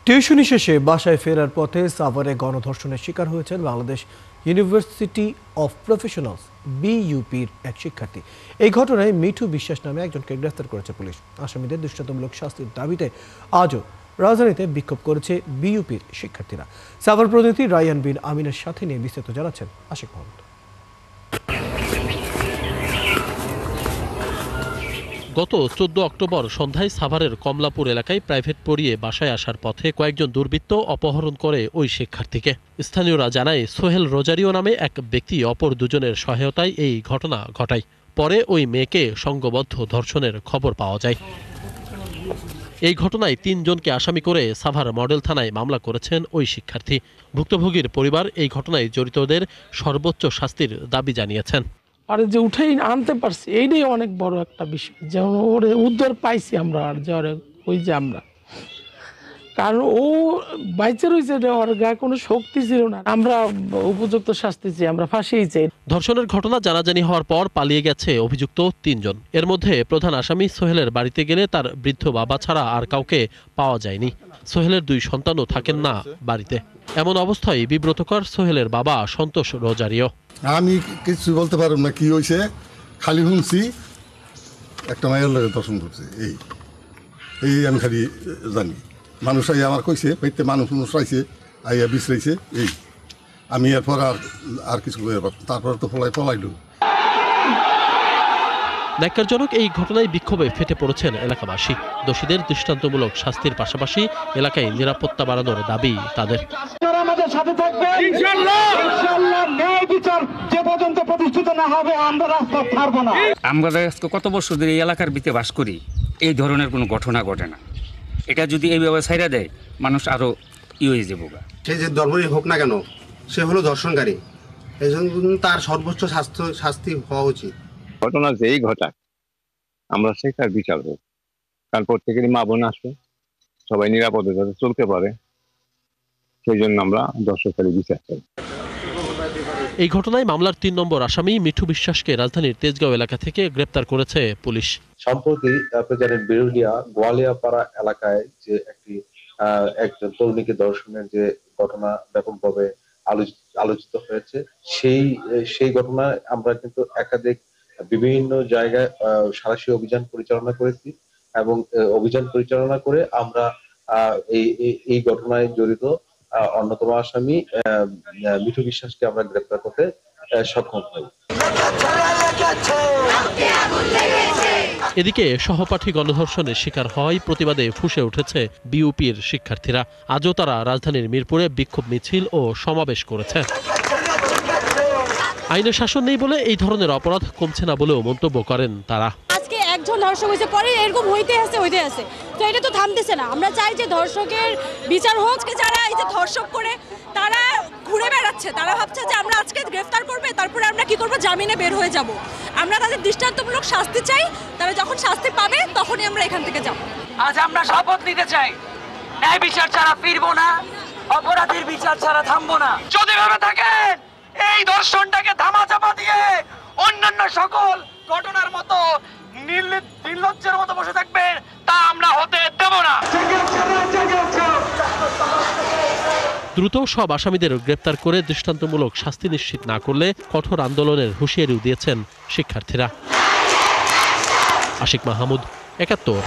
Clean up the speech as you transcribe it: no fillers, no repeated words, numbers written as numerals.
টিউশনি শেষে বাসায় ফেরার পথে সাভারে গণধর্ষণের শিকার হয়েছেন বাংলাদেশ ইউনিভার্সিটি অফ প্রফেশনালস বিইউপির এক শিক্ষার্থী। এই ঘটনায় মিঠু বিশ্বাস নামে একজনকে গ্রেফতার করেছে পুলিশ। আসামিদের দৃষ্টান্তমূলক শাস্তির দাবিতে আজও রাজধানীতে বিক্ষোভ করেছে বিইউপির শিক্ষার্থীরা। সাভার প্রতিনিধি রায়ান বিন আমিনের সাথে নিয়ে বিস্তারিত জানাচ্ছেন আশিক মাহমুদ। গত 14 অক্টোবর সন্ধ্যায় সাভারের কমলাপুর এলাকায় প্রাইভেট পড়িয়ে বাসায় আসার পথে কয়েকজন দুর্বৃত্ত অপহরণ করে ওই শিক্ষার্থীকে। স্থানীয়রা জানায় সোহেল রোজারিও নামে এক ব্যক্তি অপর দুজনের সহায়তায় এই ঘটনা ঘটায়। পরে ওই মেয়েকে সংঘবদ্ধ ধর্ষণের খবর পাওয়া যায়। এই ঘটনায় 3 জনকে আসামি করে সাভার মডেল থানায় মামলা করেছেন ওই শিক্ষার্থী। ভুক্তভোগীর পরিবার এই ঘটনায় জড়িতদের সর্বোচ্চ শাস্তির দাবি জানিয়েছেন। আর যে উঠেই আনতে পারছি এইটাই অনেক বড় একটা বিষয়, যেমন ওরে উদ্ধার পাইছি আমরা। আর যে ওই যে আমরা, কারণ ও বাইচে রয়েছে, ওর গায়ে কোনো শক্তি ছিল না। আমরা উপযুক্ত শাস্তি চাই, আমরা ফাঁসিই চাই। ধর্ষণের ঘটনা জানাজানি হওয়ার পর পালিয়ে গেছে অভিযুক্ত 3 জন। এর মধ্যে প্রধান আসামি সোহেলের বাড়িতে গেলে তার বৃদ্ধ বাবা ছাড়া আর কাউকে পাওয়া যায়নি। সোহেলের 2 সন্তানও থাকেন না বাড়িতে। এমন অবস্থায় বিব্রতকর সোহেলের বাবা সন্তোষ রোজারিও। আমি কিছু বলতে পারব না কি হয়েছে, খালি শুনছি একটা মায়ের লোকের দর্শন করছে। এই আমি খালি জানি। মানুষ আই আমার কইছে পেতে মানুষ আইছে, আইয়া বিশ্রাইছে। এই আমি এরপর আর কিছু তারপর তো পলাইল। ন্যাক্কারজনক এই ঘটনায় বিক্ষোভে ফেটে পড়েছেন এলাকাবাসী। দোষীদের দৃষ্টান্তমূলক শাস্তির পাশাপাশি এলাকায় নিরাপত্তা বাড়ানোর দাবি তাদের। আমাদের সাথে থাকবে ইনশাআল্লাহ। ন্যায় বিচার যে পর্যন্ত প্রতিষ্ঠিত না হবে আমরা রাস্তা ছাড়ব না। আমরা কত বছর ধরে এই এলাকার ভিতরে বাস করি, এই ধরনের কোনো ঘটনা ঘটে না। এটা যদি এইভাবে ছাইড়া দেয়, মানুষ আরো হয়ে যাবো। সে যে ধর্মই হোক না কেন, সে হলো ধর্ষণকারী। এই জন্য তার সর্বোচ্চ শাস্তি হওয়া উচিত। ঘটনা যেই ঘটাক আমরা সেই তার বিচার হোক, কারণ প্রত্যেকেরই মা বোন আসবে, সবাই নিরাপদে যাতে চলতে পারে, সেই জন্য আমরা দর্শককারী বিচার চাই। এই ঘটনায় মামলার 3 নম্বর আসামি মিঠু বিশ্বাসকে রাজধানীর তেজগাঁও এলাকা থেকে গ্রেপ্তার করেছে পুলিশ। সম্প্রতি আপনি জানেন বিরুলিয়া গোয়ালিয়াপাড়া এলাকায় যে একজন তরুণীকে ধর্ষণের যে ঘটনা ব্যাপকভাবে আলোচিত হয়েছে, সেই ঘটনায় আমরা কিন্তু একাধিক বিভিন্ন জায়গায় সাঁড়াশি অভিযান পরিচালনা করেছি এবং অভিযান পরিচালনা করে আমরা এই ঘটনায় জড়িত অন্যতম আসামি মিঠু বিশ্বাসকে আমরা গ্রেপ্তার করতে সক্ষম হই। এদিকে সহপাঠী গণধর্ষণের শিকার হওয়ায় প্রতিবাদে ফুঁসে উঠেছে বিইউপির শিক্ষার্থীরা। আজও তারা রাজধানীর মিরপুরে বিক্ষোভ মিছিল ও সমাবেশ করেছে। আইনের শাসন নেই বলে এই ধরনের অপরাধ কমছে না বলেও মন্তব্য করেন তারা। আজকে একজন ধর্ষক হয়েছে, পরে এরকম হইতে আছে, তো এটা তো থামতেছে না। আমরা চাই যে ধর্ষকের বিচার হোক। যারা এই যে ধর্ষক করে তারা ঘুরে বেড়াচ্ছে, তারা ভাবছে যে আমরা আজকে গ্রেফতার করবে, তারপরে আমরা কি করব, জামিনে বের হয়ে যাব। আমরা তাদের দৃষ্টান্তমূলক শাস্তি চাই। তারা যখন শাস্তি পাবে তখনই আমরা এখান থেকে যাব। আজ আমরা শপথ নিতে চাই, ন্যায় বিচার ছাড়া ফিরবো না, অপরাধীর বিচার ছাড়া থামবো না। যদি ভেবে থাকেন এই দর্শনটাকে ধামাচাপা দিয়ে অন্যান্য সকল ঘটনার মতো নির্লজ্জের মতো বসে থাকবেন, তা আমরা হতে দেব না। দ্রুত সব আসামিদের গ্রেপ্তার করে দৃষ্টান্তমূলক শাস্তি নিশ্চিত না করলে কঠোর আন্দোলনের হুঁশিয়ারিও দিয়েছেন শিক্ষার্থীরা। আশিক মাহমুদ, ৭১।